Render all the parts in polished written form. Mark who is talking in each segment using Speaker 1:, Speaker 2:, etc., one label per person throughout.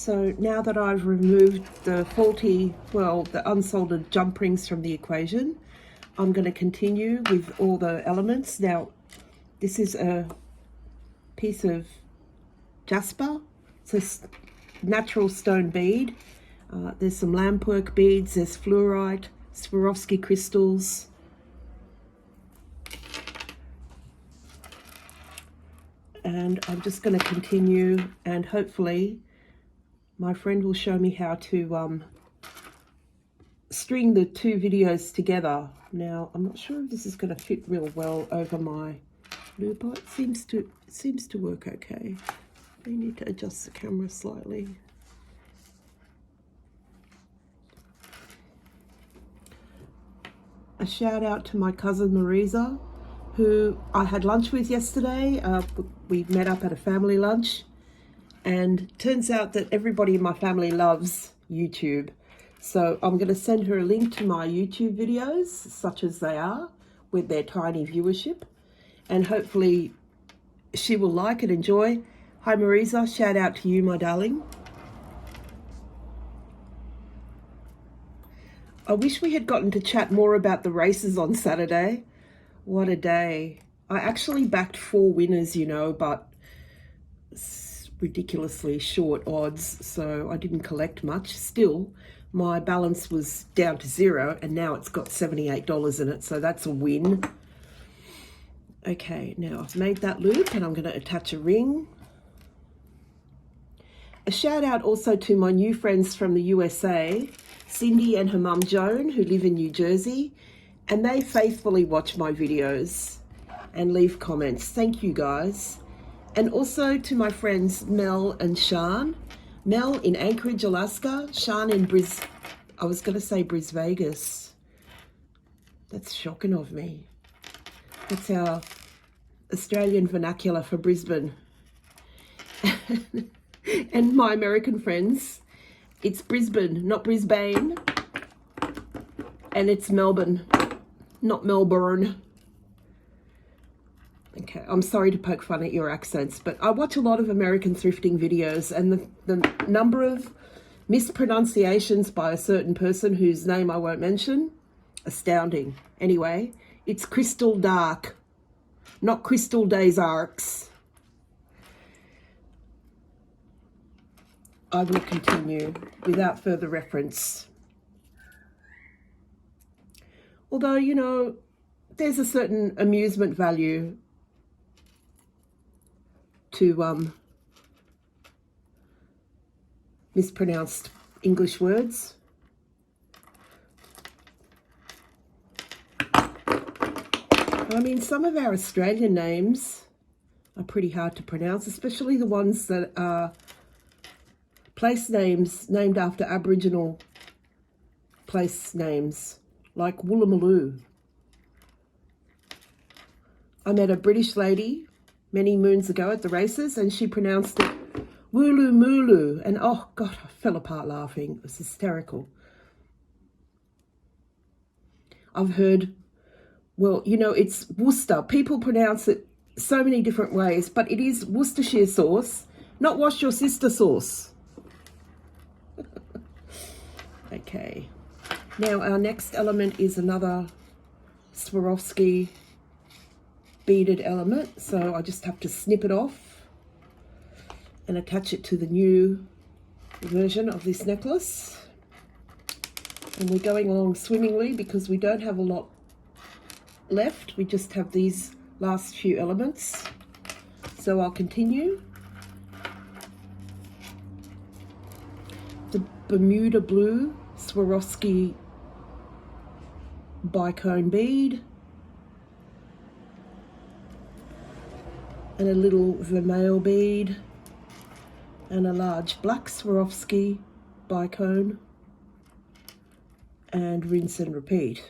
Speaker 1: So now that I've removed the faulty, well, the unsoldered jump rings from the equation, I'm going to continue with all the elements. Now, this is a piece of jasper. It's a natural stone bead. There's some lampwork beads, there's fluorite, Swarovski crystals. And I'm just going to continue, and hopefully my friend will show me how to string the two videos together. Now, I'm not sure if this is going to fit real well over my loop. It seems to work okay. I need to adjust the camera slightly. A shout out to my cousin Marisa, who I had lunch with yesterday. We met up at a family lunch, and turns out that everybody in my family loves YouTube. So I'm going to send her a link to my YouTube videos, such as they are, with their tiny viewership, and hopefully she will like and enjoy. Hi Marisa, shout out to you, my darling. I wish we had gotten to chat more about the races on Saturday. What a day. I actually backed 4 winners, you know, but ridiculously short odds, so I didn't collect much. Still, my balance was down to 0, and now it's got $78 in it, so that's a win. Okay, now I've made that loop, and I'm going to attach a ring. A shout out also to my new friends from the USA, Cindy and her mum Joan, who live in New Jersey, and they faithfully watch my videos and leave comments. Thank you guys. And also to my friends Mel and Sean. Mel in Anchorage, Alaska. Sean in I was going to say Bris Vegas. That's shocking of me. That's our Australian vernacular for Brisbane. And my American friends, it's Brisbane, not Brisbane. And it's Melbourne, not Melbourne. Okay, I'm sorry to poke fun at your accents, but I watch a lot of American thrifting videos, and the number of mispronunciations by a certain person whose name I won't mention, astounding. Anyway, it's Crystal Dark, not Crystal des Arcs. I will continue without further reference. Although, you know, there's a certain amusement value to mispronounced English words. I mean, some of our Australian names are pretty hard to pronounce, especially the ones that are place names named after Aboriginal place names, like Woolloomooloo. I met a British lady many moons ago at the races, and she pronounced it Wooloomooloo, and oh God, I fell apart laughing. It was hysterical. I've heard, well, you know, it's Worcester. People pronounce it so many different ways, but it is Worcestershire sauce, not wash your sister sauce. Okay, now our next element is another Swarovski beaded element, so I just have to snip it off and attach it to the new version of this necklace. And we're going along swimmingly because we don't have a lot left. We just have these last few elements, so I'll continue. The Bermuda Blue Swarovski bicone bead, and a little vermeil bead, and a large black Swarovski bicone, and rinse and repeat.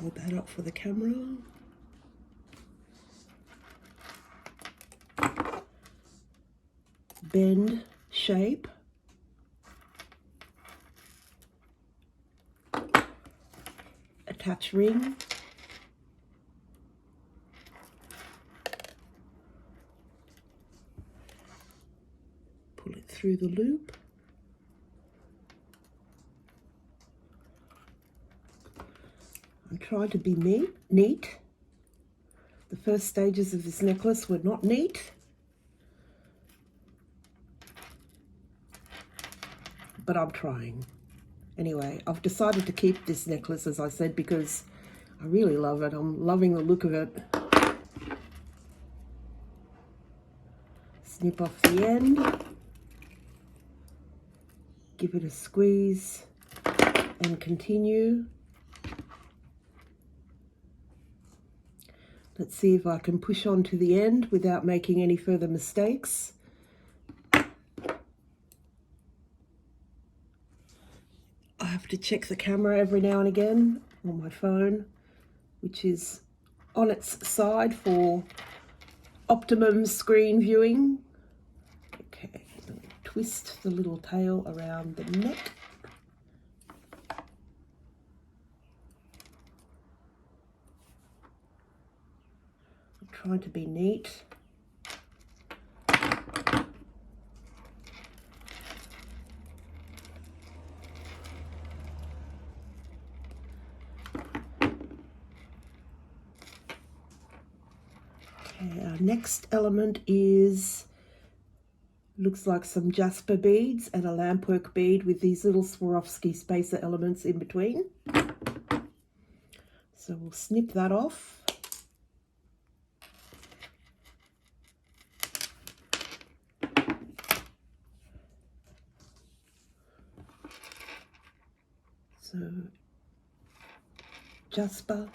Speaker 1: Hold that up for the camera. Bend shape. Attach ring. through the loop. I'm trying to be neat. The first stages of this necklace were not neat, but I'm trying. Anyway, I've decided to keep this necklace, as I said, because I really love it. I'm loving the look of it. Snip off the end, give it a squeeze, and continue. Let's see if I can push on to the end without making any further mistakes. I have to check the camera every now and again on my phone, which is on its side for optimum screen viewing. Okay, twist the little tail around the neck. I'm trying to be neat. Okay, our next element looks like some jasper beads and a lampwork bead with these little Swarovski spacer elements in between. So we'll snip that off. So jasper,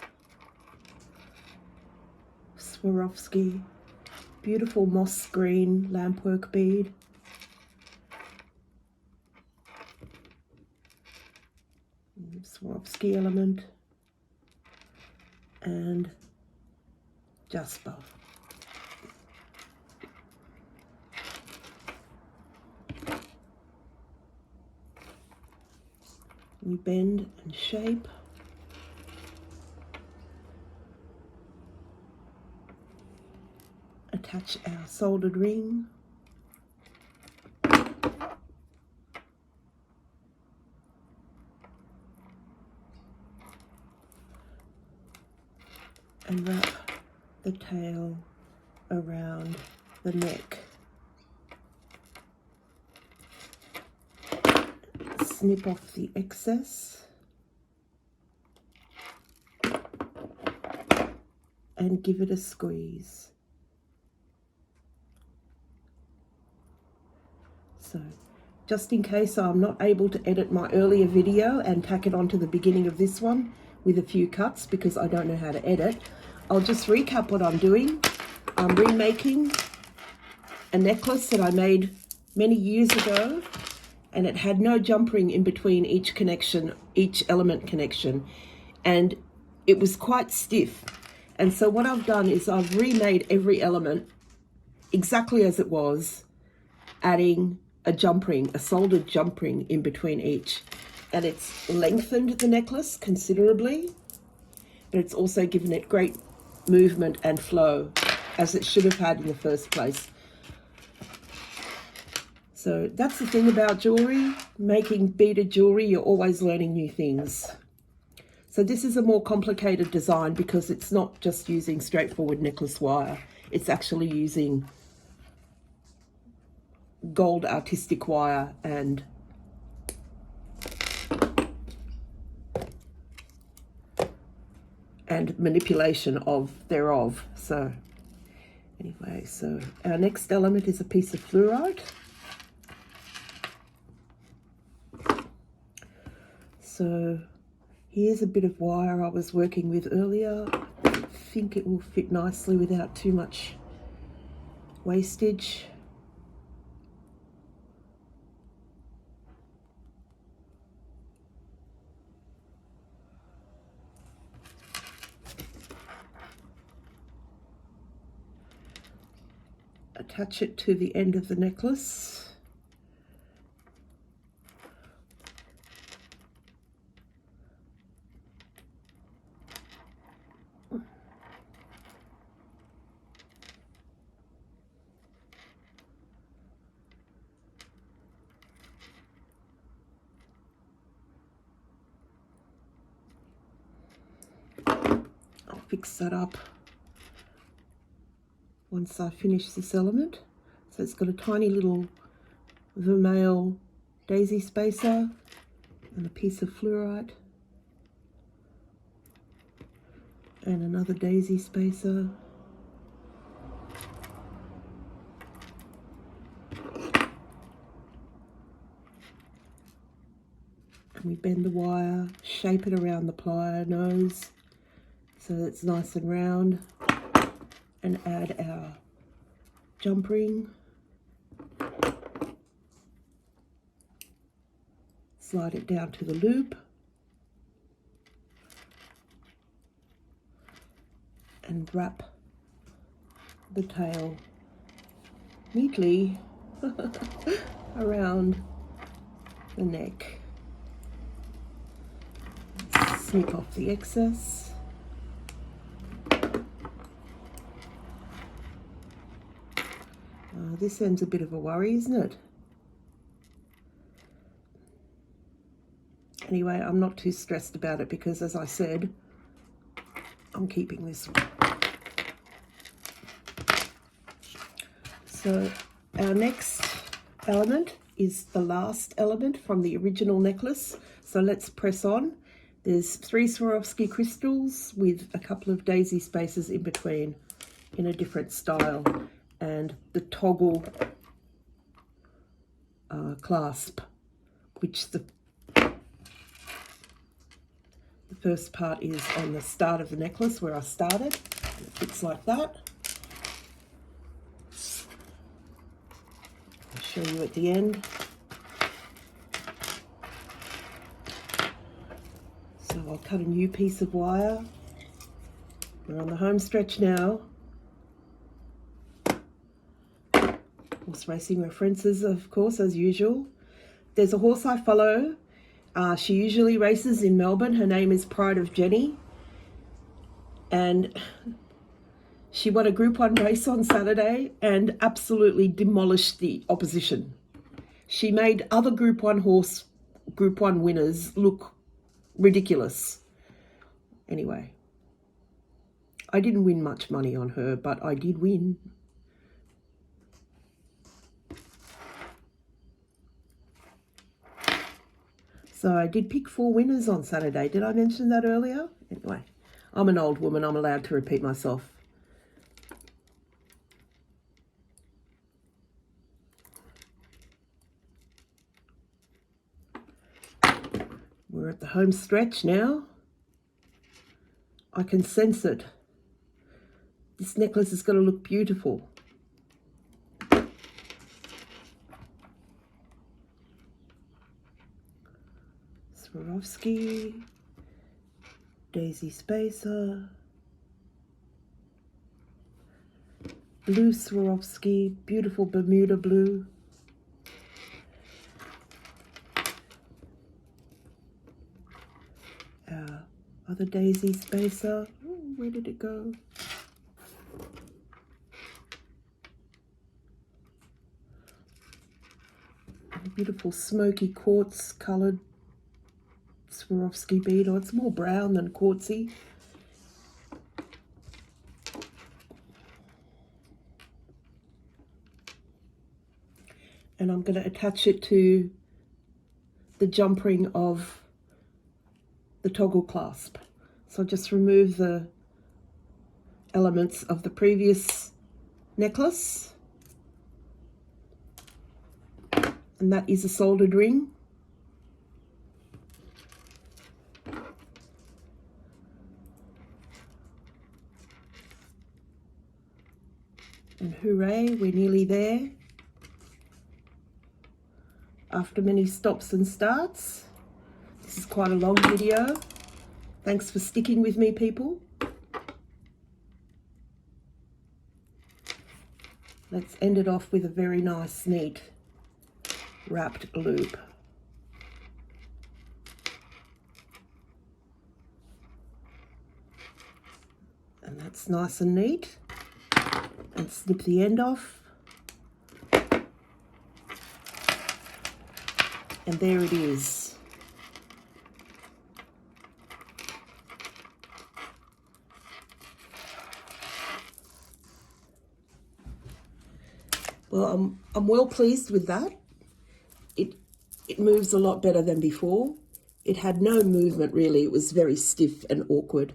Speaker 1: Swarovski, beautiful moss green lampwork bead. Swarovski element and jasper. We bend and shape. Attach our soldered ring. And wrap the tail around the neck. Snip off the excess and give it a squeeze. So, just in case I'm not able to edit my earlier video and tack it onto the beginning of this one with a few cuts because I don't know how to edit, I'll just recap what I'm doing. I'm remaking a necklace that I made many years ago, and it had no jump ring in between each connection, each element connection, and it was quite stiff. And so what I've done is I've remade every element exactly as it was, adding a jump ring, a soldered jump ring in between each. And it's lengthened the necklace considerably, but it's also given it great movement and flow, as it should have had in the first place. So that's the thing about jewelry. Making beaded jewelry, you're always learning new things. So this is a more complicated design because it's not just using straightforward necklace wire. It's actually using gold artistic wire and manipulation thereof. So anyway, so our next element is a piece of fluorite. So here's a bit of wire I was working with earlier. I think it will fit nicely without too much wastage. Attach it to the end of the necklace. fix that up once I finish this element. So it's got a tiny little vermeil daisy spacer and a piece of fluorite and another daisy spacer. And we bend the wire, shape it around the plier nose so that it's nice and round, and add our jump ring. Slide it down to the loop and wrap the tail neatly around the neck. Snip off the excess. This end's a bit of a worry, isn't it? Anyway, I'm not too stressed about it because, as I said, I'm keeping this one. So our next element is the last element from the original necklace. So let's press on. There's 3 Swarovski crystals with a couple of daisy spaces in between in a different style, and the toggle clasp, which the first part is on the start of the necklace where I started. It fits like that. I'll show you at the end. So I'll cut a new piece of wire. We're on the home stretch now. Horse racing references, of course, as usual. There's a horse I follow. She usually races in Melbourne. Her name is Pride of Jenny. And she won a Group 1 race on Saturday and absolutely demolished the opposition. She made other Group 1 winners look ridiculous. Anyway, I didn't win much money on her, but I did win. So I did pick 4 winners on Saturday. Did I mention that earlier? Anyway, I'm an old woman. I'm allowed to repeat myself. We're at the home stretch now. I can sense it. This necklace is going to look beautiful. Swarovski, daisy spacer, blue Swarovski, beautiful Bermuda blue. Our other daisy spacer. Oh, where did it go? A beautiful smoky quartz coloured Swarovski bead. Oh, it's more brown than quartzy. And I'm going to attach it to the jump ring of the toggle clasp. So I'll just remove the elements of the previous necklace. And that is a soldered ring. And hooray, we're nearly there. After many stops and starts. This is quite a long video. Thanks for sticking with me, people. Let's end it off with a very nice, neat, wrapped loop. And that's nice and neat. And snip the end off. And there it is. Well, I'm well pleased with that. It moves a lot better than before. It had no movement really. It was very stiff and awkward.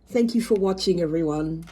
Speaker 1: Thank you for watching, everyone.